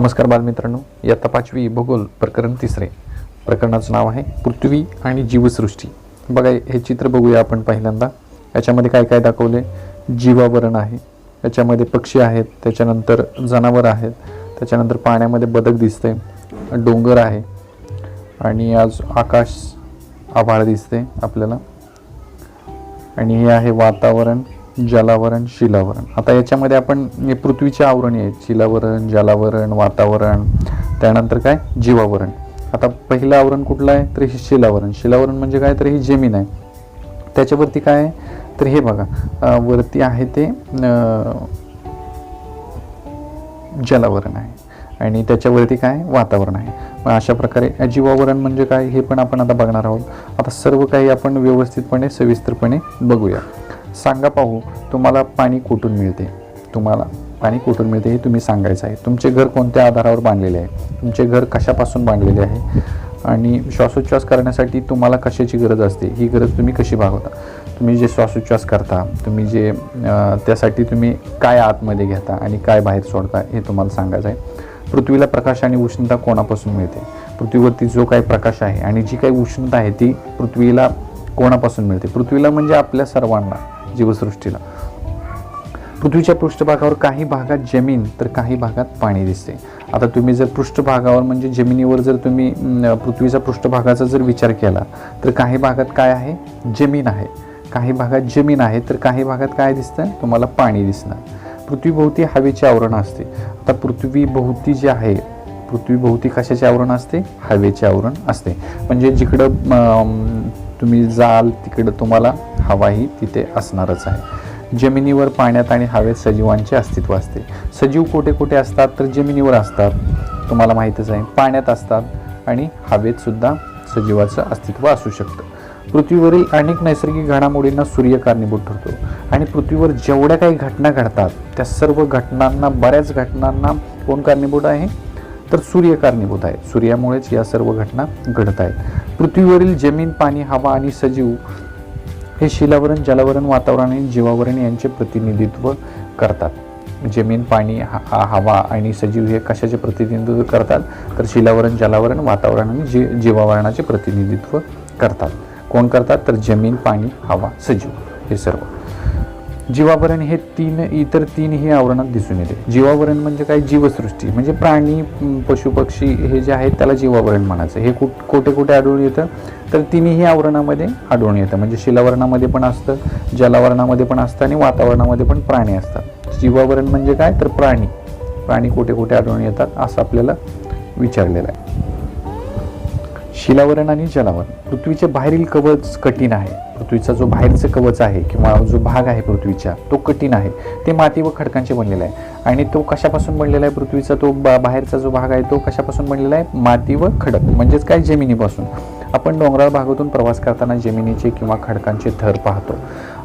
नमस्कार बालमित्रांनो, इयत्ता 5वी भूगोल प्रकरण 3. प्रकरणाचं नाव आहे पृथ्वी आणि जीवसृष्टी. बघा, हे चित्र बघूया आपण पहिल्यांदा. याच्यामध्ये काय काय दाखवले? जीवावरण आहे, याच्यामध्ये पक्षी आहेत, त्याच्यानंतर जनावर आहेत, त्याच्यानंतर पाण्यामध्ये बदक दिसते, डोंगर आहे आणि आज आकाश आभाळ दिसते आपल्याला. आणि हे आहे वातावरण, जलावरण, शिलावरण. आता याच्यामध्ये आपण पृथ्वीचे आवरण आहेत, शिलावरण, जलावरण, वातावरण, त्यानंतर काय जीवावरण. आता पहिलं आवरण कुठलं आहे? तर हे शिलावरण. शिलावरण म्हणजे काय? तर ही जमीन आहे. त्याच्यावरती काय आहे? तर हे बघा, वरती आहे ते जलावरण आहे आणि त्याच्यावरती काय? वातावरण आहे. मग अशा प्रकारे जीवावरण म्हणजे काय हे पण आपण आता बघणार आहोत. आता सर्व काही आपण व्यवस्थितपणे सविस्तरपणे बघूया. सांगा पाहू, तुम्हाला पाणी कुठून मिळते? तुम्हाला पाणी कुठून मिळते हे तुम्ही सांगायचं आहे. तुमचे घर कोणत्या आधारावर बांधलेले आहे? तुमचे घर कशापासून बांधलेले आहे? आणि श्वासोच्छ्वास करण्यासाठी तुम्हाला कशाची गरज असते? ही गरज तुम्ही कशी भागवता? तुम्ही जे श्वासोच्छ्वास करता, तुम्ही जे त्यासाठी तुम्ही काय आतमध्ये घेता आणि काय बाहेर सोडता हे तुम्हाला सांगायचं आहे. पृथ्वीला प्रकाश आणि उष्णता कोणापासून मिळते? पृथ्वीवरती जो काही प्रकाश आहे आणि जी काही उष्णता आहे ती पृथ्वीला कोणापासून मिळते? पृथ्वीला म्हणजे आपल्या सर्वांना, जीवसृष्टीला. पृथ्वीच्या पृष्ठभागावर काही भागात जमीन तर काही भागात पाणी दिसते. आता तुम्ही जर पृष्ठभागावर म्हणजे जमिनीवर जर तुम्ही पृथ्वीचा पृष्ठभागाचा जर विचार केला तर काही भागात काय आहे? जमीन आहे. काही भागात जमीन आहे तर काही भागात काय दिसतं? तुम्हाला पाणी दिसणार. पृथ्वीभोवती हवेचे आवरण असते. आता पृथ्वीभोवती जे आहे, पृथ्वीभोवती कशाचे आवरण असते? हवेचे आवरण असते. म्हणजे जिकडं तुम्ही जाल तिकडं तुम्हाला हवाही तिथे असणारच आहे. जमिनीवर, पाण्यात आणि हवेत सजीवांचे अस्तित्व असते. सजीव कुठे कुठे असतात? तर जमिनीवर असतात, तुम्हाला माहीतच आहे. पाण्यात असतात आणि हवेत सुद्धा सजीवाचं अस्तित्व असू शकतं. पृथ्वीवरील अनेक नैसर्गिक घडामोडींना सूर्य कारणीभूत ठरतो आणि पृथ्वीवर जेवढ्या काही घटना घडतात त्या सर्व घटनांना, बऱ्याच घटनांना कोण कारणीभूत आहे? तर सूर्य कारणीभूत आहे. सूर्यामुळेच या सर्व घटना घडत आहेत. पृथ्वीवरील जमीन, पाणी, हवा आणि सजीव हे शिलावरण, जलावरण, वातावरण आणि जीवावरण यांचे प्रतिनिधित्व करतात. जमीन, पाणी, हवा आणि सजीव हे कशाचे प्रतिनिधित्व करतात? तर शिलावरण, जलावरण, वातावरण आणि जीवावरणाचे प्रतिनिधित्व करतात. कोण करतात? तर जमीन, पाणी, हवा, सजीव हे सर्व. जीवावरण हे इतर तीनही आवरणात दिसून येते. जीवावरण म्हणजे काय? जीवसृष्टी म्हणजे प्राणी, पशु, पक्षी हे जे आहेत त्याला जीवावरण म्हणायचं. हे कुठे कुठे आढळून येतं? तर तिन्ही आवरणामध्ये आढळून येतं. म्हणजे शिलावरणामध्ये पण असतं, जलावरणामध्ये पण असतं आणि वातावरणामध्ये पण प्राणी असतात. जीवावरण म्हणजे काय? तर प्राणी. प्राणी कुठे कुठे आढळून येतात असं आपल्याला विचारलेलं आहे. शिलावरण आणि जलावरण. पृथ्वीचे बाहेरील कवच कठीण आहे. पृथ्वीचा जो बाहेरचं कवच आहे किंवा जो भाग आहे पृथ्वीचा तो कठीण आहे. ते माती व खडकांचे बनलेला आहे. आणि तो कशापासून बनलेला आहे? पृथ्वीचा तो बाहेरचा जो भाग आहे तो कशापासून बनलेला आहे? माती व खडक म्हणजेच काय? जमिनीपासून. आपण डोंगराळ भागातून प्रवास करताना जमिनीचे किंवा खडकांचे थर पाहतो.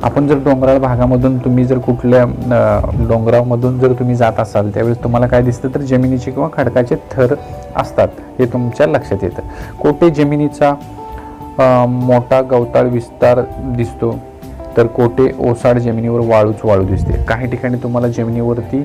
आपण जर डोंगराळ भागामधून तुम्ही जर कुठल्या डोंगरामधून जर तुम्ही जात असाल त्यावेळेस तुम्हाला काय दिसतं? तर जमिनीचे किंवा खडकाचे थर असतात, हे तुमच्या लक्षात येतं. कोठे जमिनीचा मोठा गवताळ विस्तार दिसतो तर कोठे ओसाड जमिनीवर वाळूच वाळू दिसते. काही ठिकाणी तुम्हाला जमिनीवरती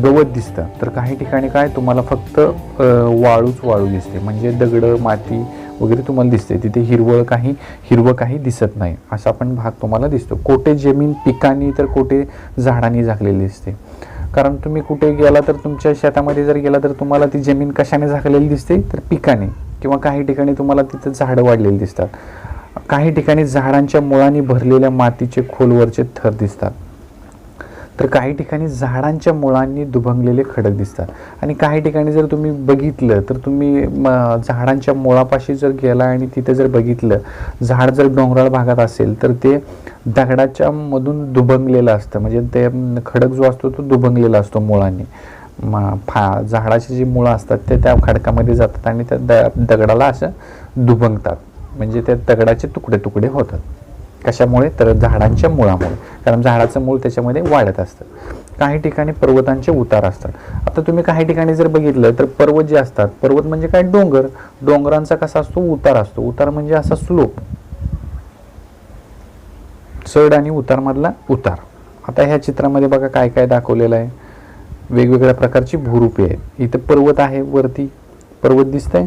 गवत दिसतं तर काही ठिकाणी काय? तुम्हाला फक्त वाळूच वाळू दिसते. म्हणजे दगडं, माती वगैरे तुम्हाला दिसते. तिथे हिरवं काही दिसत नाही असा पण भाग तुम्हाला दिसतो. कोठे जमीन पिकांनी तर कोठे झाडांनी झाकलेली दिसते. कारण तुम्ही कुठे गेला तर तुमच्या शेतामध्ये जर गेला तर तुम्हाला ती जमीन कशाने झाकलेली दिसते? तर पिकाने. किंवा काही ठिकाणी तुम्हाला तिथं झाडं वाढलेली दिसतात. काही ठिकाणी झाडांच्या मुळांनी भरलेल्या मातीचे खोलवरचे थर दिसतात. तर काही ठिकाणी झाडांच्या मुळांनी दुभंगलेले खडक दिसतात. आणि काही ठिकाणी जर तुम्ही बघितलं तर तुम्ही झाडांच्या मुळापाशी जर गेला आणि तिथे जर बघितलं, झाड जर डोंगराळ भागात असेल तर ते दगडाच्या मधून दुभंगलेलं असतं. म्हणजे ते खडक जो असतो तो दुभंगलेला असतो मुळांनी. झाडाची जी मुळं असतात ते त्या खडकामध्ये जातात आणि त्या दगडाला असं दुभंगतात. म्हणजे त्या दगडाचे तुकडे तुकडे होतात. कशामुळे? तर झाडांच्या मुळामुळे. कारण झाडाचं मूळ त्याच्यामध्ये वाढत असतं. काही ठिकाणी पर्वतांचे उतार असतात. आता तुम्ही काही ठिकाणी जर बघितलं तर पर्वत जे असतात, पर्वत म्हणजे काय? डोंगर. डोंगरांचा कसा असतो? उतार असतो. उतार म्हणजे असा स्लोप, चढ आणि उतार मधला उतार. आता ह्या चित्रामध्ये बघा काय काय दाखवलेलं आहे. वेगवेगळ्या प्रकारची भूरूपे आहेत. इथं पर्वत आहे, वरती पर्वत दिसतंय.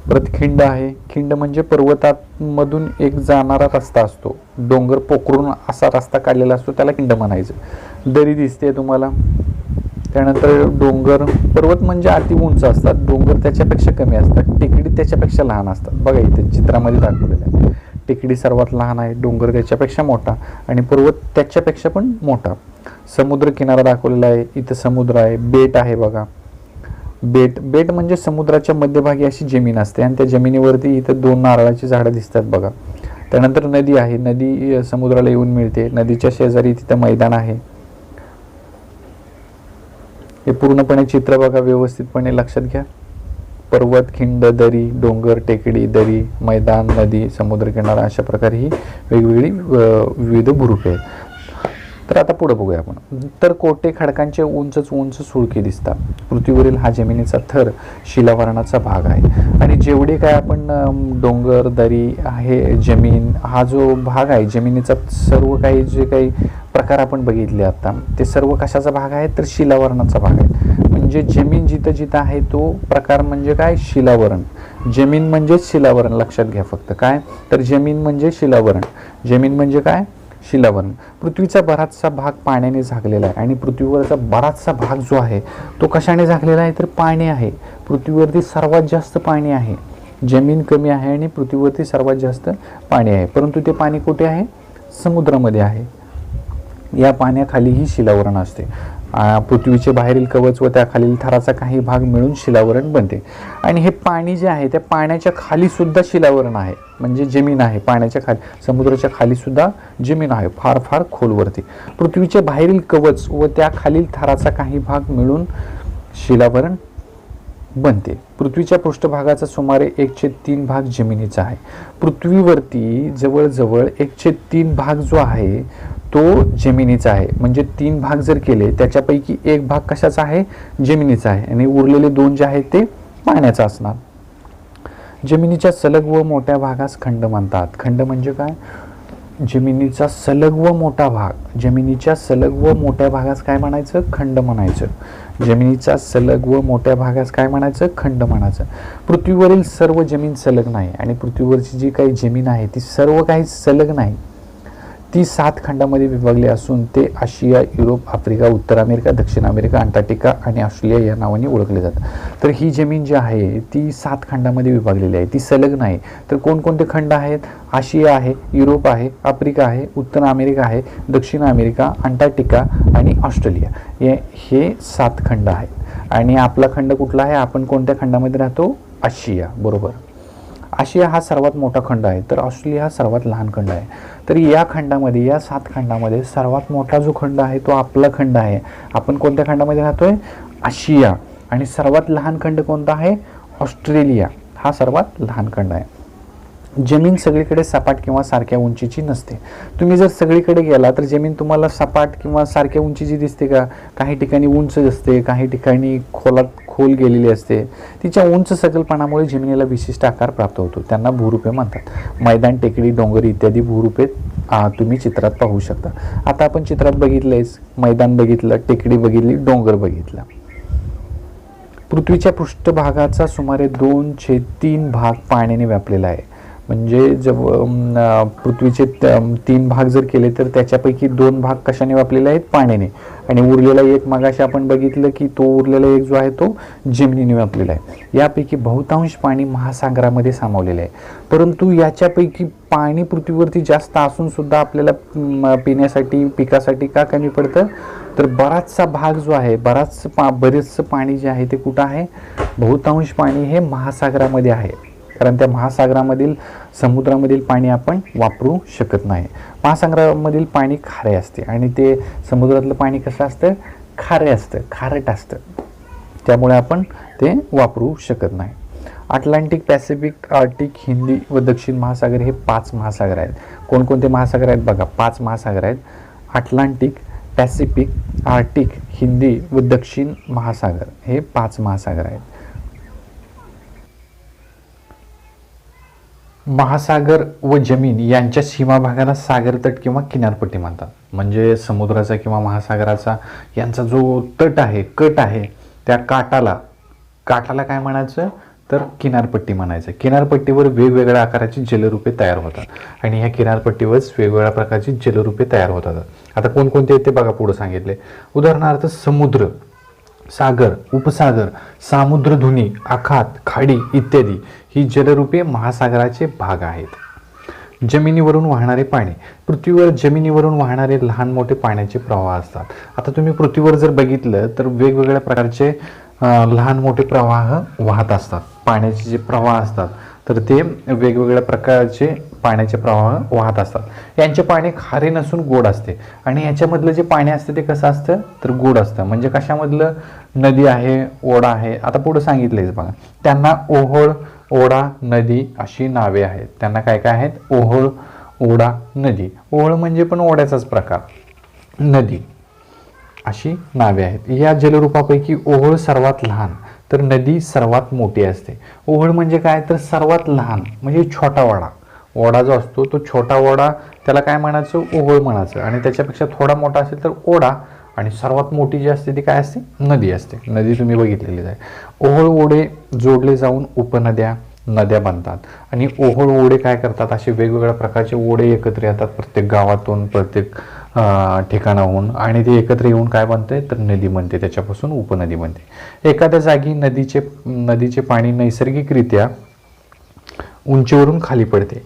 परत खिंड आहे. खिंड म्हणजे पर्वतामधून एक जाणारा रस्ता असतो, डोंगर पोखरून असा रस्ता काढलेला असतो, त्याला खिंड म्हणायचं. दरी दिसते तुम्हाला. त्यानंतर डोंगर, पर्वत म्हणजे अति उंच असतात, डोंगर त्याच्यापेक्षा कमी असतात, टेकडी त्याच्यापेक्षा लहान असतात. बघा इथे चित्रामध्ये दाखवलेलं आहे. टेकडी सर्वात लहान आहे, डोंगर त्याच्यापेक्षा मोठा आणि पर्वत त्याच्यापेक्षा पण मोठा. समुद्र किनारा दाखवलेला आहे. इथं समुद्र आहे. बेट आहे बघा. बेट म्हणजे समुद्राच्या मध्यभागी अशी जमीन असते आणि त्या जमिनीवरती इथं 2 नारळाची झाडं दिसतात बघा. त्यानंतर नदी आहे. नदी समुद्राला येऊन मिळते. नदीच्या शेजारी तिथं मैदान आहे. हे पूर्णपणे चित्र बघा, व्यवस्थितपणे लक्षात घ्या. पर्वत, खिंड, दरी, डोंगर, टेकडी, दरी, मैदान, नदी, समुद्रकिनारा अशा प्रकारे ही वेगवेगळी विविध भूरूपे आहेत. तर आता पुढे बघूया आपण. तर कोटे खडकांचे उंच सुळके दिसतात. पृथ्वीवरील हा जमिनीचा थर शिलावरणाचा भाग आहे आणि जेवढे काय आपण डोंगर, दरी आहे, जमीन, हा जो भाग आहे जमिनीचा, सर्व काही जे काही प्रकार आपण बघितले आता, ते सर्व कशाचा भाग आहे तर शिलावरणाचा भाग आहे. म्हणजे जमीन जिथं जिथं आहे तो प्रकार म्हणजे काय, शिलावरण. जमीन म्हणजेच शिलावरण, लक्षात घ्या फक्त. काय तर जमीन म्हणजे शिलावरण. जमीन म्हणजे काय, शिलावरण. पृथ्वीचा बराचसा भाग पाण्याने झाकलेला आहे आणि पृथ्वीवरचा बराचसा भाग जो आहे तो कशाने झाकलेला आहे तर पाणी आहे. पृथ्वीवरती सर्वात जास्त पाणी आहे. जमीन कमी आहे आणि पृथ्वीवरती सर्वात जास्त पाणी आहे, परंतु ते पाणी कुठे आहे, समुद्रामध्ये आहे. या पाण्याखालीही शिलावरण असते. पृथ्वीचे बाहेरील कवच व त्याखालील थराचा काही भाग मिळून शिलावरण बनते. आणि हे पाणी जे आहे त्या पाण्याच्या खाली सुद्धा शिलावरण आहे, म्हणजे जमीन आहे. पाण्याच्या खाली, समुद्राच्या खाली सुद्धा जमीन आहे, फार फार खोलवरती. पृथ्वीचे बाहेरील कवच व त्याखालील थराचा काही भाग मिळून शिलावरण बनते. पृथ्वीच्या पृष्ठभागाचा सुमारे 1/3 भाग जमिनीचा आहे. पृथ्वीवरती जवळजवळ 1/3 भाग जो आहे तो जमिनीचा आहे. म्हणजे 3 भाग जर केले त्याच्यापैकी 1 भाग कशाचा आहे, जमिनीचा आहे आणि उरलेले 2 जे आहेत ते पाण्याचा असणार. जमिनीच्या सलग व मोठ्या भागास खंड म्हणतात. खंड म्हणजे काय, जमिनीचा सलग व मोठा भाग. जमिनीच्या सलग व मोठ्या भागास काय म्हणायचं, खंड म्हणायचं. जमिनीचा सलग व मोठ्या भागास काय म्हणायचं, खंड म्हणायचं. पृथ्वीवरील सर्व जमीन सलग नाही आणि पृथ्वीवरची जी काही जमीन आहे ती सर्व काही सलग नाही. ती 7 खंडामध्ये विभागली असून ते आशिया, युरोप, आफ्रिका, उत्तर अमेरिका, दक्षिण अमेरिका, अंटार्क्टिका आणि ऑस्ट्रेलिया या नावाने ओळखले जातात. तर ही जमीन जी आहे ती 7 खंडामध्ये विभागलेली आहे, ती सलग नाही. तर कोणकोणते खंड आहेत, आशिया आहे, युरोप आहे, आफ्रिका आहे, उत्तर अमेरिका आहे, दक्षिण अमेरिका, अंटार्क्टिका आणि ऑस्ट्रेलिया, हे 7 खंड आहेत. आणि आपला खंड कुठला आहे, आपण कोणत्या खंडामध्ये राहतो, आशिया. बरोबर. आशिया हा सर्वात मोठा खंड आहे, तर ऑस्ट्रेलिया हा सर्वात लहान खंड आहे. तर या खंडामध्ये, या 7 खंडामध्ये सर्वात मोठा जो खंड आहे तो आपला खंड आहे. आपण कोणत्या खंडामध्ये राहतोय, आशिया. आणि सर्वात लहान खंड कोणता आहे, ऑस्ट्रेलिया हा सर्वात लहान खंड आहे. जमीन सगळीकडे सपाट किंवा सारख्या उंचीची नसते. तुम्ही जर सगळीकडे गेला तर जमीन तुम्हाला सपाट किंवा सारख्या उंचीची दिसते का, काही ठिकाणी उंच असते, काही ठिकाणी खोल गेलेली असते. तिच्या उंच सकलपणामुळे जमिनीला विशिष्ट आकार प्राप्त होतो, त्यांना भूरूपे म्हणतात. मैदान, टेकडी, डोंगर इत्यादी भूरूपे तुम्ही चित्रात पाहू शकता. आता आपण चित्रात बघितलेच, मैदान बघितलं, टेकडी बघितली, डोंगर बघितला. पृथ्वीच्या पृष्ठभागाचा सुमारे 2/3 भाग पाण्याने व्यापलेला आहे. म्हणजे जब पृथ्वीचे 3 भाग जर केले तर त्याच्यापैकी 2 भाग कशाने व्यापलेले आहेत, पाण्याने. आणि उरलेला एक, मगाशी आपण बघितलं की तो उरलेला एक जो आहे तो जमिनीने व्यापलेला आहे. यापैकी बहुतांश पाणी महासागरामध्ये सामावलेलं आहे. परंतु याच्यापैकी पाणी पृथ्वीवरती जास्त असून सुद्धा आपल्याला पिण्यासाठी, पिकासाठी का कमी पडतं, तर बराचसा भाग जो आहे, बरेचसं पाणी जे आहे ते कुठं आहे, बहुतांश पाणी हे महासागरामध्ये आहे. कारण त्या महासागरामधील, समुद्रामधील पाणी आपण वापरू शकत नाही. महासागरामधील पाणी खारे असते आणि ते समुद्रातलं पाणी कसं असतं, खारे असतं, खारट असतं. त्यामुळे आपण ते वापरू शकत नाही. अटलांटिक, पॅसिफिक, आर्टिक, हिंदी व दक्षिण महासागर हे 5 महासागर आहेत. कोणकोणते महासागर आहेत बघा, 5 महासागर आहेत. अटलांटिक, पॅसिफिक, आर्टिक, हिंदी व दक्षिण महासागर हे 5 महासागर आहेत. महासागर व जमीन यांच्या सीमा भागाला सागरतट किंवा किनारपट्टी म्हणतात. म्हणजे समुद्राचा किंवा महासागराचा यांचा जो तट आहे, कट आहे, त्या काठाला काय म्हणायचं तर किनारपट्टी म्हणायचं. किनारपट्टीवर वेगवेगळ्या आकाराची जलरूपे तयार होतात आणि ह्या किनारपट्टीवरच वेगवेगळ्या प्रकारची जलरूपे तयार होतात. आता कोणकोणते आहेत ते बघा पुढे सांगितले. उदाहरणार्थ समुद्र, सागर, उपसागर, सामुद्रधुनी, आखात, खाडी इत्यादी ही जलरूपे महासागराचे भाग आहेत. जमिनीवरून वाहणारे पाणी. पृथ्वीवर जमिनीवरून वाहणारे लहान मोठे पाण्याचे प्रवाह असतात. आता तुम्ही पृथ्वीवर जर बघितलं तर वेगवेगळ्या प्रकारचे लहान मोठे प्रवाह वाहत असतात. पाण्याचे जे प्रवाह असतात तर ते वेगवेगळ्या प्रकारचे पाण्याचे प्रवाह वाहत असतात. यांचे पाणी खारे नसून गोड असते आणि याच्यामधलं जे पाणी असतं ते कसं असतं तर गोड असतं. म्हणजे कशामधलं, नदी आहे, ओढा आहे. आता पुढे सांगितलंय बघा, त्यांना ओहोळ, ओढा, नदी अशी नावे आहेत. त्यांना काय काय आहेत, ओहोळ, ओढा, नदी. ओहोळ म्हणजे पण ओढ्याचाच प्रकार, नदी अशी नावे आहेत. या जलरूपापैकी ओहोळ सर्वात लहान तर नदी सर्वात मोठी असते. ओहोळ म्हणजे काय तर सर्वात लहान म्हणजे छोटा ओढा. ओढा जो असतो तो छोटा ओढा त्याला काय म्हणायचं, ओहोळ म्हणायचं. आणि त्याच्यापेक्षा थोडा मोठा असेल तर ओढा. आणि सर्वात मोठी जी असते ती काय असते, नदी असते. नदी तुम्ही बघितलेलीच आहे. ओहोळ ओढे जोडले जाऊन उपनद्या, नद्या बनतात. आणि ओहोळ ओढे काय करतात, असे वेगवेगळ्या प्रकारचे ओढे एकत्र येतात प्रत्येक गावातून, प्रत्येक ठिकाणाहून, आणि ते एकत्र येऊन काय बनते तर नदी बनते. त्याच्यापासून उपनदी बनते. एखाद्या जागी नदीचे पाणी नैसर्गिकरित्या उंचीवरून खाली पडते,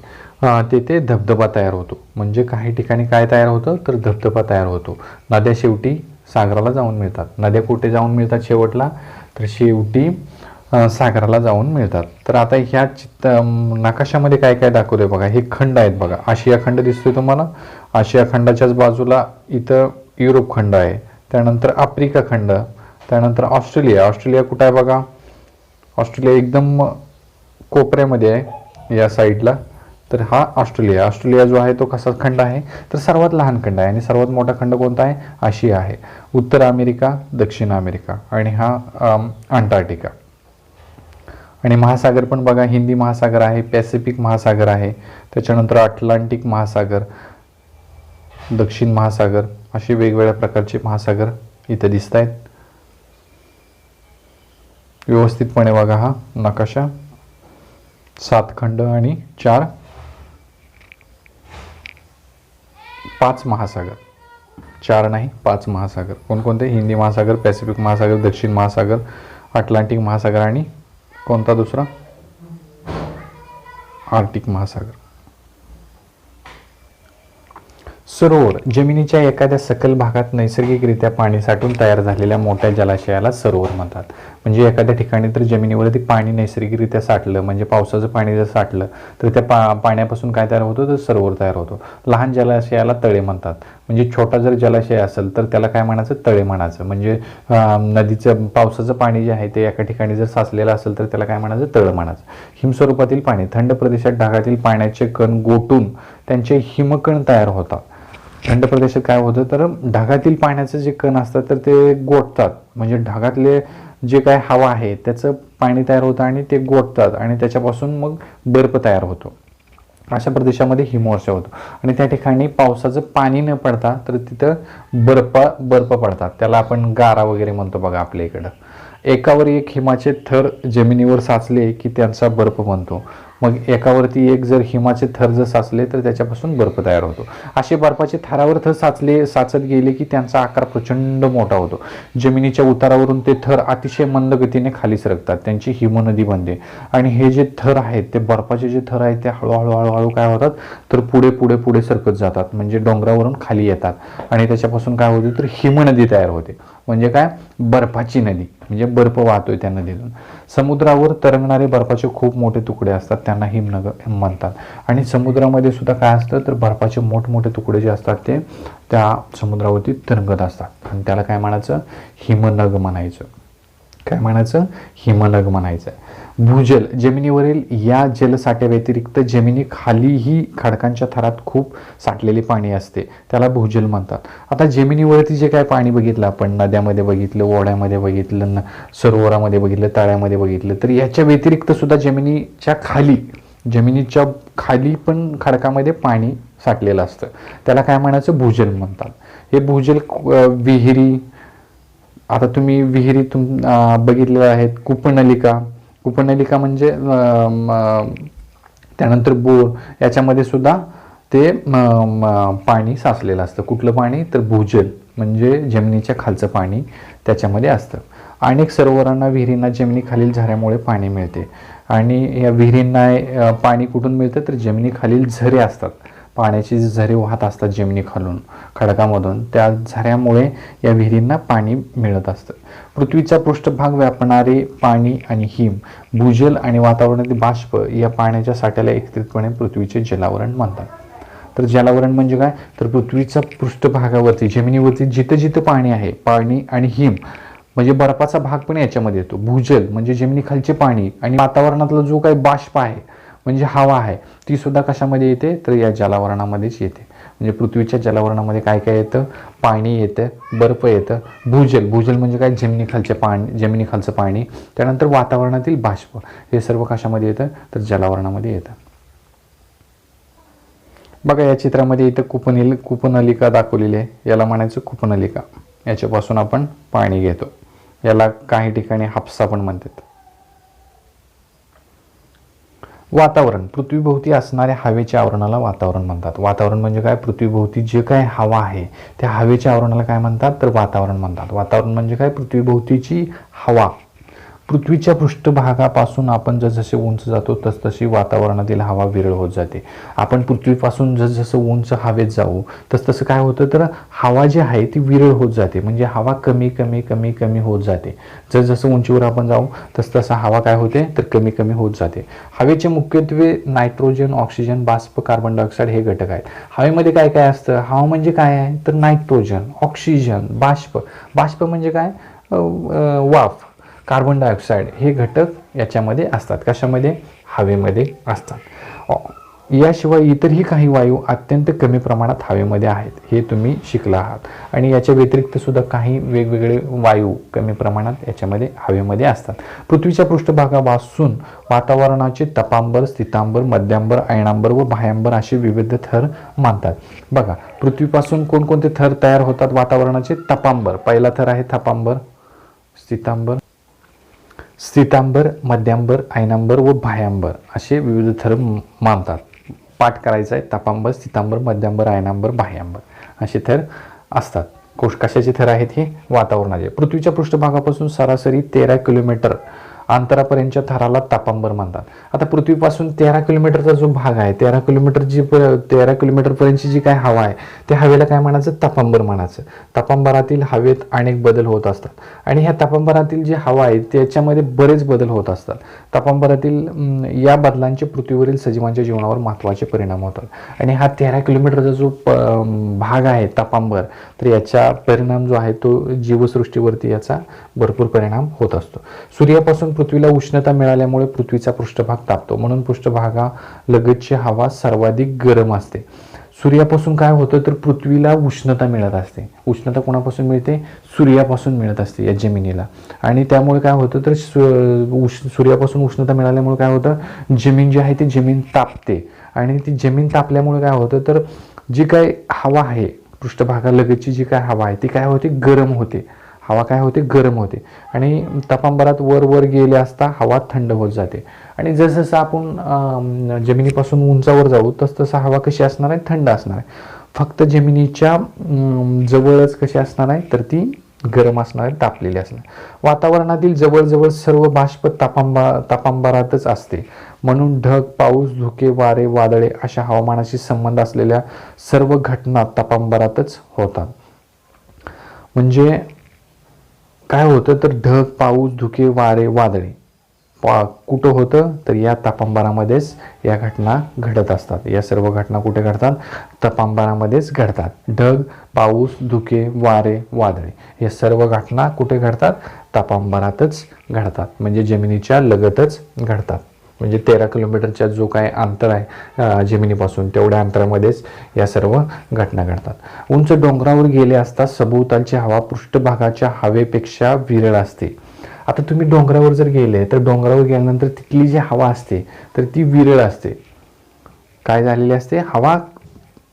तेथे धबधबा तयार होतो. म्हणजे काही ठिकाणी काय तयार होतं तर धबधबा तयार होतो. नद्या शेवटी सागराला जाऊन मिळतात. नद्या कुठे जाऊन मिळतात शेवटला तर शेवटी सागराला जाऊन मिळतात. तर आता ह्या नकाशामध्ये काय काय दाखवलंय बघा. हे खंड आहेत बघा. आशिया खंड दिसतोय तुम्हाला. आशिया खंडाच्याच बाजूला इथं युरोप खंड आहे. त्यानंतर आफ्रिका खंड, त्यानंतर ऑस्ट्रेलिया कुठं आहे बघा. ऑस्ट्रेलिया एकदम कोपऱ्यामध्ये आहे या साईडला. तर हा ऑस्ट्रेलिया जो आहे तो कसा खंड आहे तर सर्वात लहान खंड आहे. आणि सर्वात मोठा खंड कोणता आहे, आशिया आहे. उत्तर अमेरिका, दक्षिण अमेरिका आणि हा अंटार्क्टिका. आणि महासागर पण बघा, हिंदी महासागर आहे, पॅसिफिक महासागर आहे, त्याच्यानंतर अटलांटिक महासागर, दक्षिण महासागर, असे वेगवेगळ्या प्रकारचे महासागर इथे दिसत आहेत. व्यवस्थितपणे बघा हा नकाशा. 7 खंड आणि 5 महासागर. 4 नाही 5 महासागर. कोणकोणते, हिंदी महासागर, पॅसिफिक महासागर, दक्षिण महासागर, अटलांटिक महासागर आणि कोणता दुसरा, आर्क्टिक महासागर. सरोवर. जमिनीच्या एखाद्या सखल भागात नैसर्गिकरित्या पाणी साठून तयार झालेल्या मोठ्या जलाशयाला सरोवर म्हणतात. म्हणजे एखाद्या ठिकाणी तर जमिनीवरती पाणी नैसर्गिकरित्या साठलं, म्हणजे पावसाचं पाणी जर साठलं तर त्या पाण्यापासून काय तयार होतं तर सरोवर तयार होतो. लहान जलाशयाला तळे म्हणतात. म्हणजे छोटा जर जलाशय असेल तर त्याला काय म्हणायचं, तळे म्हणायचं. म्हणजे नदीचं पावसाचं पाणी जे आहे ते एका ठिकाणी जर साचलेलं असेल तर त्याला काय म्हणायचं, तळ म्हणायचं. हिमस्वरूपातील पाणी. थंड प्रदेशात ढगातील पाण्याचे कण गोटून त्यांचे हिमकण तयार होतात. थंड प्रदेशात काय होतं तर ढगातील पाण्याचे जे कण असतात तर ते गोठतात. म्हणजे ढगातले जे काय हवा आहे त्याचं पाणी तयार होतं आणि ते गोठतात आणि त्याच्यापासून मग बर्फ तयार होतो. अशा प्रदेशामध्ये हिमवर्षाव होतो आणि त्या ठिकाणी पावसाचं पाणी न पडता तर तिथं बर्फ पडतात. त्याला आपण गारा वगैरे म्हणतो बघा आपल्या इकडं. एकावर एक हिमाचे थर जमिनीवर साचले की त्यांचा बर्फ बनतो. मग एकावरती एक जर हिमाचे थर जर साचले तर त्याच्यापासून बर्फ तयार होतो. असे बर्फाचे थरावर थर साचत गेले की त्यांचा आकार प्रचंड मोठा होतो. जमिनीच्या उतारावरून ते थर अतिशय मंद गतीने खाली सरकतात. त्यांची हिमनदी बनते. आणि हे जे थर आहेत ते बर्फाचे जे थर आहेत ते हळूहळू काय होतात तर पुढे सरकत जातात. म्हणजे डोंगरावरून खाली येतात आणि त्याच्यापासून काय होते तर हिमनदी तयार होते. म्हणजे काय, बर्फाची नदी. म्हणजे बर्फ वाहतोय त्या नदीतून. समुद्रावर तरंगणारे बर्फाचे खूप मोठे तुकडे असतात, त्यांना हिमनग म्हणतात. आणि समुद्रामध्ये सुद्धा काय असतं तर बर्फाचे मोठमोठे तुकडे जे असतात ते त्या समुद्रावरती तरंगत असतात आणि त्याला काय म्हणायचं, हिमनग म्हणायचं. काय म्हणायचं, हिमनग म्हणायचं. भूजल. जमिनीवरील या जलसाठ्या व्यतिरिक्त जमिनी खालीही खडकांच्या थरात खूप साठलेले पाणी असते, त्याला भूजल म्हणतात. आता जमिनीवरती जे काय पाणी बघितलं आपण, नद्यामध्ये बघितलं, ओढ्यामध्ये बघितलं, सरोवरामध्ये बघितलं, तळ्यामध्ये बघितलं, तर याच्या व्यतिरिक्त सुद्धा जमिनीच्या खाली जमिनीच्या खाली पण खडकामध्ये पाणी साठलेलं असतं, त्याला काय म्हणायचं, भूजल म्हणतात. हे भूजल विहिरी, आता तुम्ही विहिरी बघितलेल्या आहेत, कूपनलिका. कूपनलिका म्हणजे त्यानंतर बोर, याच्यामध्ये सुद्धा ते पाणी साचलेलं असतं. कुठलं पाणी, तर भूजल म्हणजे जमिनीच्या खालचं पाणी त्याच्यामध्ये असतं. अनेक सरोवरांना, विहिरींना जमिनीखालील झऱ्यामुळे पाणी मिळते. आणि या विहिरींना पाणी कुठून मिळतं, तर जमिनीखालील झरे असतात, पाण्याची झरे वाहत असतात जमिनीखालून, खडकामधून, त्या झऱ्यामुळे या विहिरींना पाणी मिळत असतं. पृथ्वीचा पृष्ठभाग व्यापणारे पाणी आणि हिम, भूजल आणि वातावरणातील बाष्प या पाण्याच्या साठ्याला एकत्रितपणे पृथ्वीचे जलावरण म्हणतात. तर जलावरण म्हणजे काय, तर पृथ्वीच्या पृष्ठभागावरती, जमिनीवरती जिथं जिथं पाणी आहे, पाणी आणि हिम म्हणजे बर्फाचा भाग पण याच्यामध्ये येतो. भूजल म्हणजे जमिनीखालचे पाणी, आणि वातावरणातला जो काही बाष्प आहे म्हणजे हवा आहे, ती सुद्धा कशामध्ये येते, तर या जलावरणामध्येच येते. म्हणजे पृथ्वीच्या जलावरणामध्ये काय काय येतं, पाणी येतं, बर्फ येतं, भूजल, भूजल म्हणजे काय, जमिनीखालचं पाणी, त्यानंतर वातावरणातील बाष्प, हे सर्व कशामध्ये येतं, तर जलावरणामध्ये येतं. बघा या चित्रामध्ये इथं कूपनलिका दाखवलेली आहे, याला म्हणायचं कूपनलिका. याच्यापासून आपण पाणी घेतो, याला काही ठिकाणी हापसा पण म्हणतात. वातावरण, पृथ्वीभोवती असणाऱ्या हवेच्या आवरणाला वातावरण म्हणतात. वातावरण म्हणजे काय, पृथ्वीभोवती जे काय हवा आहे त्या हवेच्या आवरणाला काय म्हणतात, तर वातावरण म्हणतात. वातावरण म्हणजे काय, पृथ्वीभोवतीची हवा. पृथ्वीच्या पृष्ठभागापासून आपण जसजसे उंच जातो तसतशी वातावरणातील हवा विरळ होत जाते. आपण पृथ्वीपासून जसजसं उंच हवेत जाऊ तसतसं काय होतं, तर हवा जी आहे ती विरळ होत जाते, म्हणजे हवा कमी कमी कमी कमी होत जाते. जसजसं उंचीवर आपण जाऊ तसतसं हवा काय होते, तर कमी कमी होत जाते. हवेचे मुख्यत्वे नायट्रोजन, ऑक्सिजन, बाष्प, कार्बन डायऑक्साईड हे घटक आहेत. हवेमध्ये काय काय असतं, हवा म्हणजे काय आहे, तर नायट्रोजन, ऑक्सिजन, बाष्प. बाष्प म्हणजे काय, वाफ, कार्बन डायऑक्साईड हे घटक याच्यामध्ये असतात. कशामध्ये, हवेमध्ये असतात. याशिवाय इतरही काही वायू अत्यंत कमी प्रमाणात हवेमध्ये आहेत, हे तुम्ही शिकला आहात. आणि याच्या व्यतिरिक्त सुद्धा काही वेगवेगळे वायू कमी प्रमाणात याच्यामध्ये हवेमध्ये असतात. पृथ्वीच्या पृष्ठभागापासून वातावरणाचे तपांबर, स्थितांबर, मध्यांबर, अयनांबर व बाह्यांबर असे विविध थर मानतात. बघा पृथ्वीपासून कोणकोणते थर तयार होतात वातावरणाचे, तपांबर, पहिला थर आहे तपांबर, स्थितांबर, मध्यांबर, अयनांबर व बाह्यांबर असे विविध थर मानतात. पाठ करायचा आहे, तपांबर, स्थितांबर, मध्यांबर, अयनांबर, बाह्यांबर असे थर असतात. कशाचे थर आहेत हे, वातावरणाचे. पृथ्वीच्या पृष्ठभागापासून सरासरी 13 किलोमीटर अंतरापर्यंतच्या थराला तापांबर म्हणतात. आता पृथ्वीपासून 13 किलोमीटरचा जो भाग आहे, 13 किलोमीटरपर्यंतची जी काय हवा आहे त्या हवेला काय म्हणायचं, तापांबर म्हणायचं. तापांबरातील हवेत अनेक बदल होत असतात आणि ह्या तापांबरातील जी हवा आहे त्याच्यामध्ये बरेच बदल होत असतात. तापांबरातील या बदलांचे पृथ्वीवरील सजीवांच्या जीवनावर महत्त्वाचे परिणाम होतात आणि हा 13 किलोमीटरचा जो भाग आहे तापांबर, तर याचा परिणाम जो आहे तो जीवसृष्टीवरती याचा भरपूर परिणाम होत असतो. सूर्यापासून पृथ्वीला उष्णता मिळाल्यामुळे पृथ्वीचा पृष्ठभाग तापतो, म्हणून पृष्ठभागालगतची हवा सर्वाधिक गरम असते. सूर्यापासून काय होतं, तर पृथ्वीला उष्णता मिळत असते. उष्णता कोणापासून मिळते, सूर्यापासून मिळत असते या जमिनीला. आणि त्यामुळे काय होतं, तर सूर्यापासून उष्णता मिळाल्यामुळे काय होतं, जमीन जी आहे ती जमीन तापते आणि ती जमीन तापल्यामुळे काय होतं, तर जी काय हवा आहे पृष्ठभागालगतची जी काय हवा आहे ती काय होते, गरम होते. हवा काय होते, गरम होते आणि तापांबरात वर वर गेले असता हवा थंड होत जाते. आणि जसजसं आपण जमिनीपासून उंचावर जाऊ तसतसं हवा कशी असणार आहे, थंड असणार आहे. फक्त जमिनीच्या जवळच कशी असणार आहे, तर ती गरम असणार आहे, तापलेली असणार. वातावरणातील जवळजवळ सर्व बाष्प तापांबरातच असते, म्हणून ढग, पाऊस, धुके, वारे, वादळे अशा हवामानाशी संबंध असलेल्या सर्व घटना तापांबरातच होतात. म्हणजे काय होतं, तर ढग, पाऊस, धुके, वारे, वादळे कुठं होतं, तर या तापांबरामध्येच या घटना घडत असतात. या सर्व घटना कुठे घडतात, तापांबरामध्येच घडतात. ढग, पाऊस, धुके, वारे, वादळे या सर्व घटना कुठे घडतात, तापांबरातच घडतात, म्हणजे जमिनीच्या लगतच घडतात. म्हणजे 13 किलोमीटरचा जो काय अंतर आहे जमिनीपासून तेवढ्या अंतरामध्येच या सर्व घटना घडतात. उंच डोंगरावर गेले असता सभोवतालची हवा पृष्ठभागाच्या हवेपेक्षा विरळ असते. आता तुम्ही डोंगरावर जर गेले तर डोंगरावर गेल्यानंतर तिथली जी हवा असते तर ती विरळ असते. काय झालेली असते? हवा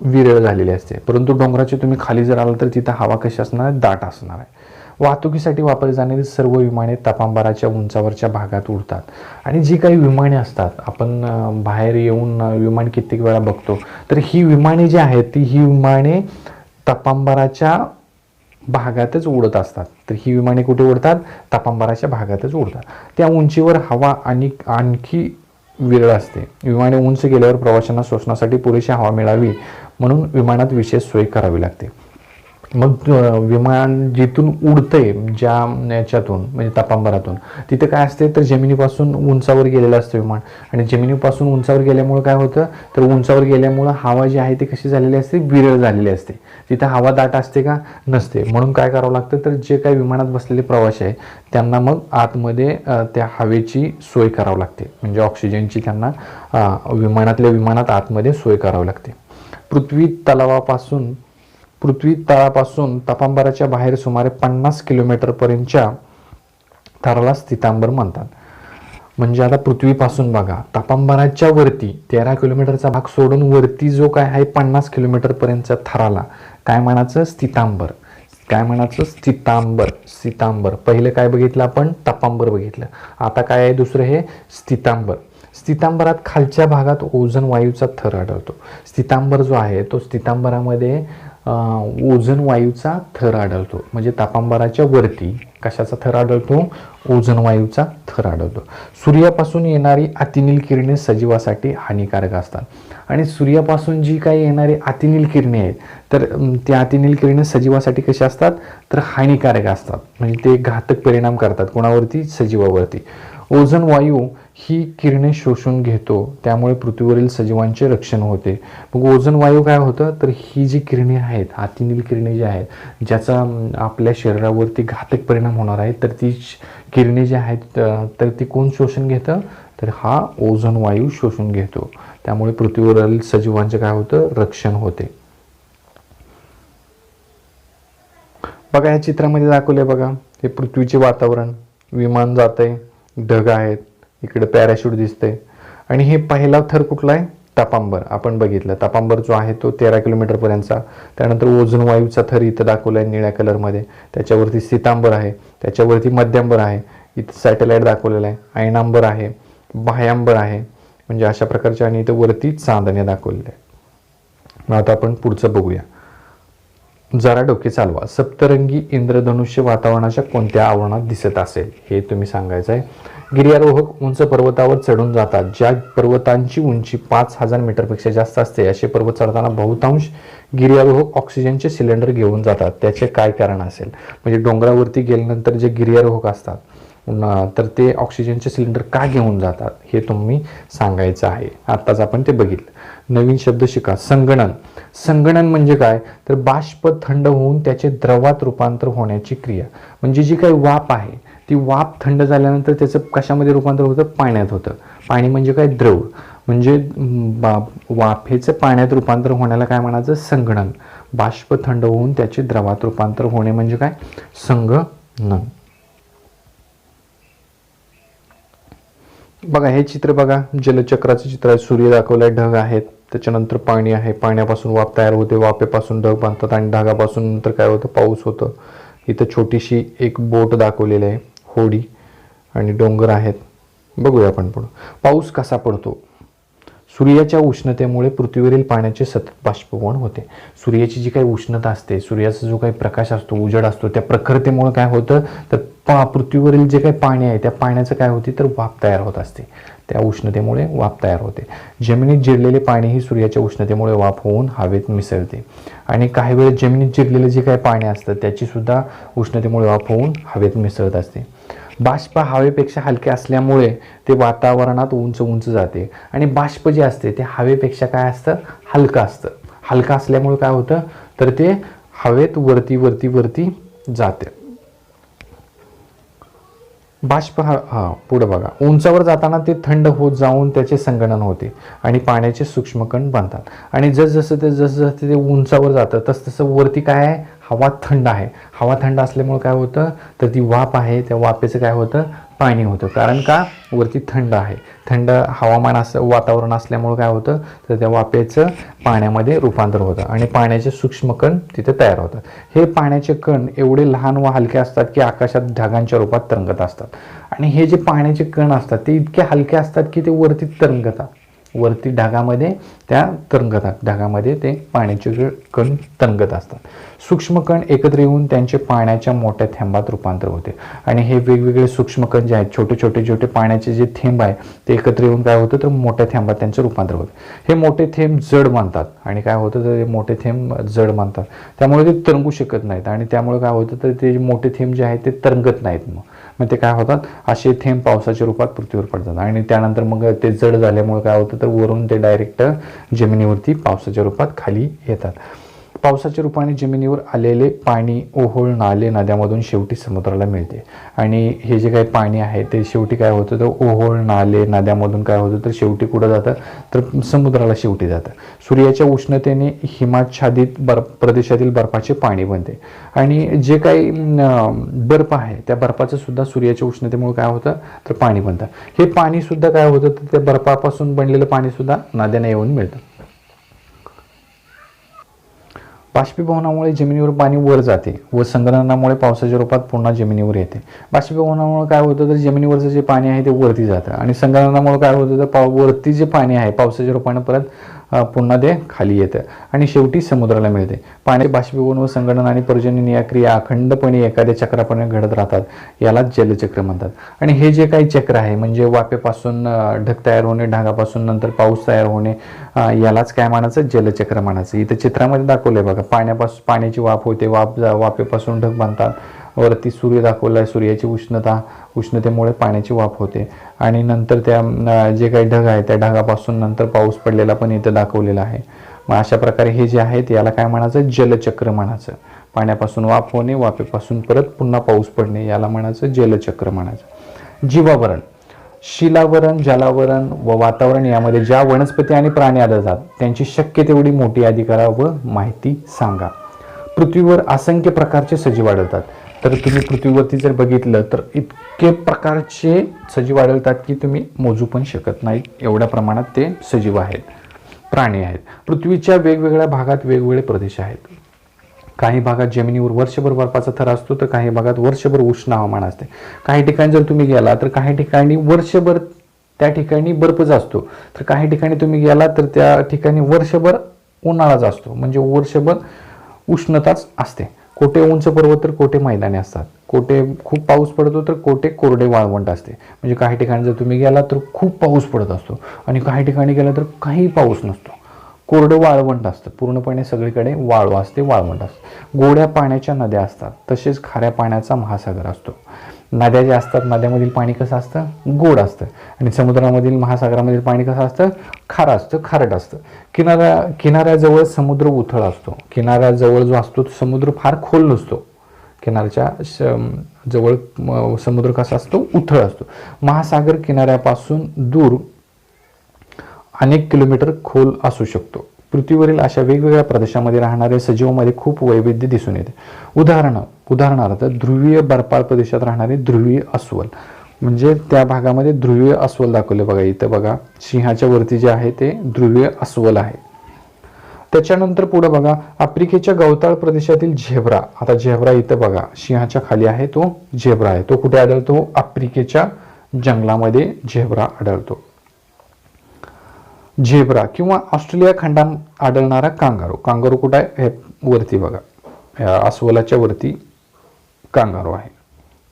विरळ झालेली असते. परंतु डोंगराचे तुम्ही खाली जर आला तर तिथं हवा कशी असणार? दाट असणार आहे. वाहतुकीसाठी वापरली जाणारी सर्व विमाने तापांबराच्या उंचावरच्या भागात उडतात. आणि जी काही विमाने असतात, आपण बाहेर येऊन विमान कित्येक वेळा बघतो, तर ही विमाने जी आहेत ही विमाने तापांबराच्या भागातच उडत असतात. तर ही विमाने कुठे उडतात? तापांबराच्या भागातच उडतात. त्या उंचीवर हवा आणखी विरळ असते. विमाने उंच गेल्यावर प्रवाशांना श्वसनासाठी पुरेशी हवा मिळावी म्हणून विमानात विशेष सोय करावी लागते. मग विमान जिथून उडतंय ज्या याच्यातून म्हणजे तापांबरातून, तिथे काय असते तर जमिनीपासून उंचावर गेलेलं असतं विमान. आणि जमिनीपासून उंचावर गेल्यामुळे काय होतं तर उंचावर गेल्यामुळं हवा जी आहे ती कशी झालेली असते? विरळ झालेली असते. तिथे हवा दाट असते का? नसते. म्हणून काय करावं लागतं तर जे काही विमानात बसलेले प्रवासी आहे त्यांना मग आतमध्ये त्या हवेची सोय करावी लागते. म्हणजे ऑक्सिजनची त्यांना विमानात आतमध्ये सोय करावी लागते. पृथ्वी तळापासून तापांबराच्या बाहेर सुमारे 50 किलोमीटरपर्यंतच्या थराला स्थितांबर म्हणतात. म्हणजे आता पृथ्वीपासून बघा तापांबराच्या वरती 13 किलोमीटरचा भाग सोडून वरती जो काय आहे 50 किलोमीटरपर्यंतच्या थराला काय म्हणायचं? स्थितांबर. काय म्हणायचं? स्थितांबर. पहिलं काय बघितलं आपण? तापांबर बघितलं. आता काय आहे दुसरं? हे स्थितांबर. स्थितांबरात खालच्या भागात ओझोन वायूचा थर आढळतो. स्थितांबर जो आहे तो स्थितांबरामध्ये ओझोन वायूचा थर आढळतो. म्हणजे तापांबराच्या वरती कशाचा थर आढळतो? ओझोन वायूचा थर आढळतो. सूर्यापासून येणारी अतिनील किरणे सजीवासाठी हानिकारक असतात. आणि सूर्यापासून जी काही येणारी अतिनील किरणे आहेत तर त्या अतिनील किरणे सजीवासाठी कशी असतात तर हानिकारक असतात. म्हणजे ते घातक परिणाम करतात. कोणावरती? सजीवावरती. ओझोन वायू ही किरणे शोषून घेतो, त्यामुळे पृथ्वीवरील सजीवांचे रक्षण होते. मग ओझोन वायू काय होतं तर ही जी किरणे आहेत, अतिनील किरणे जी आहेत, ज्याचा आपल्या शरीरावरती घातक परिणाम होणार आहे, तर ती किरणे जी आहेत तर ती कोण शोषून घेतं तर हा ओझोन वायू शोषून घेतो. त्यामुळे पृथ्वीवरील सजीवांचे काय होतं? रक्षण होते. बघा या चित्रामध्ये दाखवले बघा, हे पृथ्वीचे वातावरण, विमान जाते, ढग आहेत, इकडे पॅराशूट दिसते. आणि हे पहिला थर कुठला आहे? तापांबर. आपण बघितलं तापांबर जो आहे तो 13 किलोमीटरपर्यंतचा. त्यानंतर ओझोन वायूचा थर इथं दाखवला आहे निळ्या कलरमध्ये. त्याच्यावरती स्थितांबर आहे, त्याच्यावरती मध्यांबर आहे, इथं सॅटेलाइट दाखवलेला आहे, अयनांबर आहे, बाह्यांबर आहे. म्हणजे अशा प्रकारचे. आणि इथं वरती चांदणे दाखवलेले आहे. मग आता आपण पुढचं बघूया. जरा डोके चालवा. सप्तरंगी इंद्रधनुष्य वातावरणाच्या कोणत्या आवरणात दिसत असेल हे तुम्ही सांगायचं आहे. गिर्यारोहक उंच पर्वतावर चढून जातात. ज्या पर्वतांची उंची 5000 मीटरपेक्षा जास्त असते असे पर्वत चढताना बहुतांश गिर्यारोहक ऑक्सिजनचे सिलेंडर घेऊन जातात. त्याचे काय कारण असेल? म्हणजे डोंगरावरती गेल्यानंतर जे गिर्यारोहक असतात तर ते ऑक्सिजनचे सिलेंडर का घेऊन जातात हे तुम्ही सांगायचं आहे. आत्ताच आपण ते बघितलं. नवीन शब्द शिका. संगणन. संगणन म्हणजे काय तर बाष्प थंड होऊन त्याचे द्रवात रूपांतर होण्याची क्रिया. म्हणजे जी काही वाफ आहे ती वाफ थंड झाल्यानंतर त्याचं कशामध्ये रूपांतर होतं? पाण्यात होतं. पाणी म्हणजे काय? द्रव. म्हणजे वाफेचं पाण्यात रूपांतर होण्याला काय म्हणायचं? संगणन. बाष्प थंड होऊन त्याचे द्रवात रूपांतर होणे म्हणजे काय? संगणन. बघा हे चित्र बघा, जलचक्राचं चित्र आहे. सूर्य दाखवलाय, ढग आहेत, त्याच्यानंतर पाणी आहे, पाण्यापासून वाफ तयार होते, वाफेपासून ढग बांधतात आणि ढगापासून नंतर काय होतं? पाऊस होतं. इथं छोटीशी एक बोट दाखवलेली आहे, होडी, आणि डोंगर आहेत. बघूया आपण पुढं. पाऊस कसा पडतो? सूर्याच्या उष्णतेमुळे पृथ्वीवरील पाण्याचे सतत बाष्पीभवन होते. सूर्याची जी काही उष्णता असते, सूर्याचा जो काही प्रकाश असतो, उजेड असतो, त्या प्रखरतेमुळे काय होतं तर पृथ्वीवरील जे काही पाणी आहे त्या पाण्याचं काय होते तर वाफ तयार होत असते. त्या उष्णतेमुळे वाफ तयार होते. जमिनीत जिरलेले पाणीही सूर्याच्या उष्णतेमुळे वाफ होऊन हवेत मिसळते. आणि काही वेळेस जमिनीत जिरलेले जे काही पाणी असतं त्याची सुद्धा उष्णतेमुळे वाफ होऊन हवेत मिसळत असते. बाष्प हवेपेक्षा हलके असल्यामुळे ते वातावरणात उंच उंच जाते. आणि बाष्प जे असते ते हवेपेक्षा काय असतं? हलकं असतं. हलकं असल्यामुळे काय होतं तर ते हवेत वरती वरती वरती जाते. बाष्प पुढे बघा. उंचावर जाताना ते थंड होत जाऊन त्याचे संगणन होते आणि पाण्याचे सूक्ष्मकण बनतात. आणि जसजसं ते उंचावर जातं तसतसं वरती काय आहे? हवा थंड आहे. हवा थंड असल्यामुळे काय होतं, तर ती वाफ आहे, त्या वाफेचं काय होतं, पाणी होतं. कारण का, वरती थंड आहे. थंड हवामान वातावरण असल्यामुळे काय होतं, तर त्या वाफेचं पाण्यामध्ये रूपांतर होतं आणि पाण्याचे सूक्ष्म कण तिथे तयार होतात. हे पाण्याचे कण एवढे लहान व हलके असतात की आकाशात ढगांच्या रूपात तरंगत असतात. आणि हे जे पाण्याचे कण असतात ते इतके हलके असतात की ते वरती तरंगतात, वरती ढगामध्ये त्या तरंगतात, ढगामध्ये ते पाण्याचे कण तरंगत असतात. सूक्ष्म कण एकत्र येऊन त्यांचे पाण्याच्या मोठ्या थेंबात रूपांतर होते. आणि हे वेगवेगळे सूक्ष्म कण जे आहेत, छोटे छोटे छोटे पाण्याचे जे थेंब आहे ते एकत्र येऊन काय होतं, तर मोठ्या थेंबात त्यांचं रूपांतर होतं. हे मोठे थेंब जड मानतात आणि काय होतं, तर मोठे थेंब जड मानतात, त्यामुळे ते तरंगू शकत नाहीत. आणि त्यामुळे काय होतं, तर ते मोठे थेंब जे आहेत ते तरंगत नाहीत. मग ते काय होतात, असे थेंब पावसाच्या रूपात पृथ्वीवर पडतात. आणि त्यानंतर मग ते जड झाल्यामुळे काय होतं, तर वरून ते डायरेक्ट जमिनीवरती पावसाच्या रूपात खाली येतात. पावसाच्या रूपाने जमिनीवर आलेले पाणी ओहोळ, नाले, नद्यामधून शेवटी समुद्राला मिळते. आणि हे जे काही पाणी आहे ते शेवटी काय होतं, तर ओहोळ, नाले, नद्यामधून काय होतं, तर शेवटी कुठं जातं, तर समुद्राला शेवटी जातं. सूर्याच्या उष्णतेने हिमाच्छादित प्रदेशातील बर्फाचे पाणी बनते. आणि जे काही बर्फ आहे त्या बर्फाचं सुद्धा सूर्याच्या उष्णतेमुळे काय होतं, तर पाणी बनतं. हे पाणी सुद्धा काय होतं, तर त्या बर्फापासून बनलेलं पाणी सुद्धा नद्यांना येऊन मिळतं. बाष्पीभवनामुळे जमिनीवर पाणी वर जाते व संगणनामुळे पावसाच्या रूपात पुन्हा जमिनीवर येते. बाष्पीभवनामुळे काय होतं, तर जमिनीवरचं जे पाणी आहे ते वरती जातं आणि संगणनामुळे काय होतं, तर वरती जे पाणी आहे पावसाच्या रूपाने परत पुन्हा ते खाली येतं आणि शेवटी समुद्राला मिळते. पाणी बाष्पीभवन व संगणन आणि पर्जन्य या क्रिया अखंडपणे एखाद्या चक्राप्रमाणे घडत राहतात, याला जलचक्र म्हणतात. आणि हे जे काही चक्र आहे म्हणजे वाफेपासून ढग तयार होणे, ढगापासून नंतर पाऊस तयार होणे, यालाच काय म्हणायचं, जलचक्र म्हणायचं. इथं चित्रामध्ये दाखवलंय बघा, पाण्याची वाफ होते, वाफेपासून ढग बनतात, वरती सूर्य दाखवलाय, सूर्याची उष्णतेमुळे पाण्याची वाफ होते आणि नंतर त्या जे काही ढग आहे त्या ढगापासून नंतर पाऊस पडलेला पण इथं दाखवलेला आहे. मग अशा प्रकारे हे जे आहे याला काय म्हणायचं, जलचक्र म्हणायचं. पाण्यापासून वाफ होणे, वाफेपासून परत पुन्हा पाऊस पडणे, याला म्हणायचं जलचक्र म्हणायचं. जीवावरण, शिलावरण, जलावरण व वातावरण यामध्ये ज्या वनस्पती आणि प्राणी आढळतात त्यांची शक्य तेवढी मोठी यादी करा व माहिती सांगा. पृथ्वीवर असंख्य प्रकारचे सजीव आढळतात. तर तुम्ही पृथ्वीवरती जर बघितलं तर इतके प्रकारचे सजीव आढळतात की तुम्ही मोजू पण शकत नाही, एवढ्या प्रमाणात ते सजीव आहेत, प्राणी आहेत. पृथ्वीच्या वेगवेगळ्या भागात वेगवेगळे प्रदेश आहेत. काही भागात जमिनीवर वर्षभर बर्फाचा थर असतो, तर काही भागात वर्षभर उष्ण हवामान असते. काही ठिकाणी जर तुम्ही गेला तर काही ठिकाणी वर्षभर त्या ठिकाणी बर्फच असतो, तर काही ठिकाणी तुम्ही गेला तर त्या ठिकाणी वर्षभर उन्हाळाच असतो, म्हणजे वर्षभर उष्णताच असते. कोठे उंच पर्वत तर कोठे मैदाने असतात, कोठे खूप पाऊस पडतो तर कोठे कोरडे वाळवंट असते. म्हणजे काही ठिकाणी जर तुम्ही गेला तर खूप पाऊस पडत असतो आणि काही ठिकाणी गेला तर काही पाऊस नसतो, कोरडं वाळवंट असतं, पूर्णपणे सगळीकडे वाळू असते, वाळवंट असते. गोड्या पाण्याच्या नद्या असतात, तसेच खाऱ्या पाण्याचा महासागर असतो. नद्या ज्या असतात, नद्यामधील पाणी कसं असतं, गोड असतं आणि समुद्रामधील महासागरामधील पाणी कसं असतं, खारं असतं, खारट असतं. किनाऱ्याजवळ समुद्र उथळ असतो. किनाऱ्याजवळ जो असतो तो समुद्र फार खोल नसतो. किनाऱ्याच्या जवळ समुद्र कसा असतो, उथळ असतो. महासागर किनाऱ्यापासून दूर अनेक किलोमीटर खोल असू शकतो. पृथ्वीवरील अशा वेगवेगळ्या प्रदेशामध्ये राहणाऱ्या सजीवांमध्ये खूप वैविध्य दिसून येते. उदाहरणार्थ ध्रुवीय बर्फाळ प्रदेशात राहणारे ध्रुवीय अस्वल, म्हणजे त्या भागामध्ये ध्रुवीय अस्वल दाखवले बघा, इथं बघा सिंहाच्या वरती जे आहे ते ध्रुवीय अस्वल आहे. त्याच्यानंतर पुढे बघा आफ्रिकेच्या गवताळ प्रदेशातील झेब्रा. आता झेब्रा इथं बघा सिंहाच्या खाली आहे, तो झेब्रा आहे. तो कुठे आढळतो, आफ्रिकेच्या जंगलामध्ये झेब्रा आढळतो. झेब्रा किंवा ऑस्ट्रेलिया खंडात आढळणारा कांगारू. कांगारू कुठं आहे, हे वरती बघा, अस्वलाच्या वरती कांगारू आहे.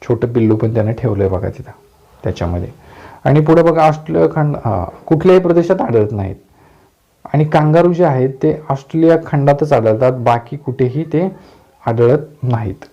छोटं पिल्लू पण त्याने ठेवलंय बघा तिथं त्याच्यामध्ये. आणि पुढे बघा ऑस्ट्रेलिया खंड कुठल्याही प्रदेशात आढळत नाहीत आणि कांगारू जे आहेत ते ऑस्ट्रेलिया खंडातच आढळतात, बाकी कुठेही ते आढळत नाहीत.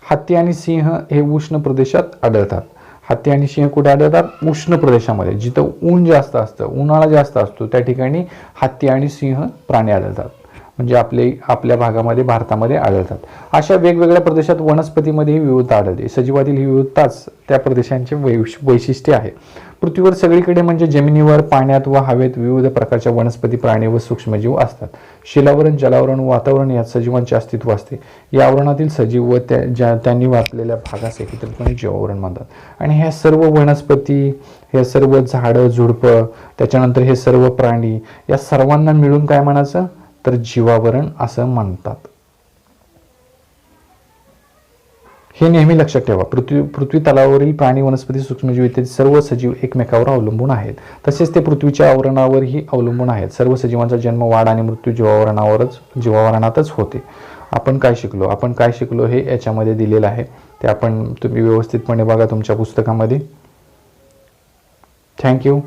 हत्ती आणि सिंह हे उष्ण प्रदेशात आढळतात. हत्ती आणि सिंह कुठे आढळतात, उष्ण प्रदेशामध्ये, जिथं ऊन जास्त असतं, उन्हाळा जास्त असतो, त्या ठिकाणी हत्ती आणि सिंह प्राणी आढळतात, म्हणजे आपल्या भागामध्ये, भारतामध्ये आढळतात. अशा वेगवेगळ्या प्रदेशात वनस्पतीमध्ये ही विविधता आढळते. सजीवातील ही विविधताच त्या प्रदेशांचे वैशिष्ट्य आहे. पृथ्वीवर सगळीकडे म्हणजे जमिनीवर, पाण्यात व हवेत विविध प्रकारच्या वनस्पती, प्राणी व सूक्ष्मजीव असतात. शिलावरण, जलावरण, वातावरण यात सजीवांचे अस्तित्व असते. या आवरणातील सजीव व त्यांनी वाचलेल्या भागास एकत्रितपणे जीवावरण म्हणतात. आणि ह्या सर्व वनस्पती, हे सर्व झाडं झुडपं, त्याच्यानंतर हे सर्व प्राणी, या सर्वांना मिळून काय म्हणायचं तर जीवावरण असं म्हणतात. हे नेहमी लक्षात ठेवा. पृथ्वी तलावावरील प्राणी, वनस्पती, सूक्ष्मजीव इत्यादी सर्व सजीव एकमेकावर अवलंबून आहेत. तसेच ते पृथ्वीच्या आवरणावरही अवलंबून आहेत. सर्व सजीवांचा जन्म, वाढ आणि मृत्यू जीवावरणातच होते. आपण काय शिकलो हे याच्यामध्ये दिलेलं आहे. ते तुम्ही व्यवस्थितपणे बघा तुमच्या पुस्तकामध्ये. थँक्यू.